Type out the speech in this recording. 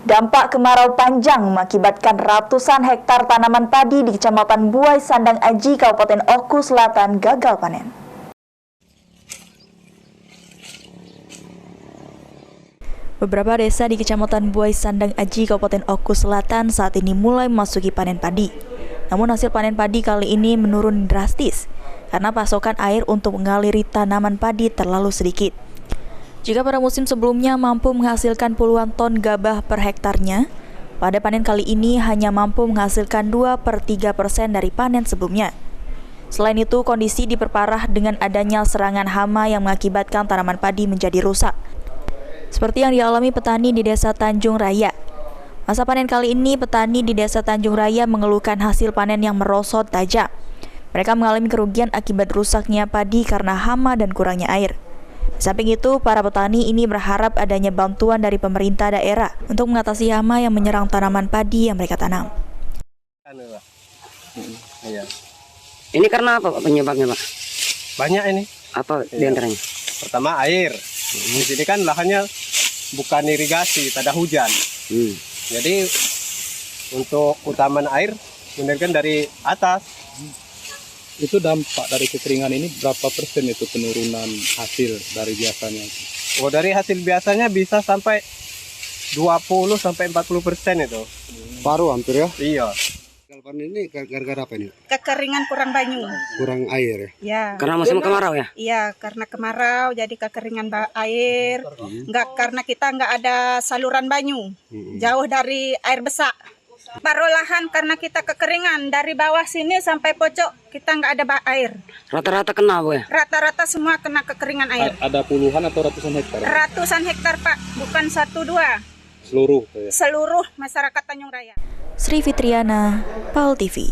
Dampak kemarau panjang mengakibatkan ratusan hektar tanaman padi di Kecamatan Buai Sandang Aji, Kabupaten Oku Selatan gagal panen. Beberapa desa di Kecamatan Buai Sandang Aji, Kabupaten Oku Selatan saat ini mulai memasuki panen padi. Namun hasil panen padi kali ini menurun drastis karena pasokan air untuk mengaliri tanaman padi terlalu sedikit. Jika pada musim sebelumnya mampu menghasilkan puluhan ton gabah per hektarnya, pada panen kali ini hanya mampu menghasilkan 2/3% dari panen sebelumnya. Selain itu, kondisi diperparah dengan adanya serangan hama yang mengakibatkan tanaman padi menjadi rusak, seperti yang dialami petani di Desa Tanjung Raya. Masa panen kali ini, petani di Desa Tanjung Raya mengeluhkan hasil panen yang merosot tajam. Mereka mengalami kerugian akibat rusaknya padi karena hama dan kurangnya air. Di samping itu, para petani ini berharap adanya bantuan dari pemerintah daerah untuk mengatasi hama yang menyerang tanaman padi yang mereka tanam. Ini karena apa Pak, penyebabnya Pak? Banyak ini. Apa diantaranya? Pertama air. Di sini kan lahannya bukan irigasi, tak ada hujan. Jadi untuk utaman air benerkan dari atas. Itu dampak dari kekeringan ini berapa persen itu penurunan hasil dari biasanya? Oh, dari hasil biasanya bisa sampai 20-40% itu. Paruh hampir ya? Iya. Panen ini gara-gara apa ini? Kekeringan kurang banyu. Kurang air ya? Ya. Karena musim kemarau ya? Iya, karena kemarau jadi kekeringan air. Karena kita nggak ada saluran banyu. Jauh dari air besar. Paruh lahan karena kita kekeringan dari bawah sini sampai pojok kita nggak ada air. Rata-rata kena Bu ya? Rata-rata semua kena kekeringan air. Ada puluhan atau ratusan hektar? Ratusan hektar Pak, bukan 1-2. Seluruh ya? Seluruh masyarakat Tanjung Raya. Sri Fitriana, PAL TV.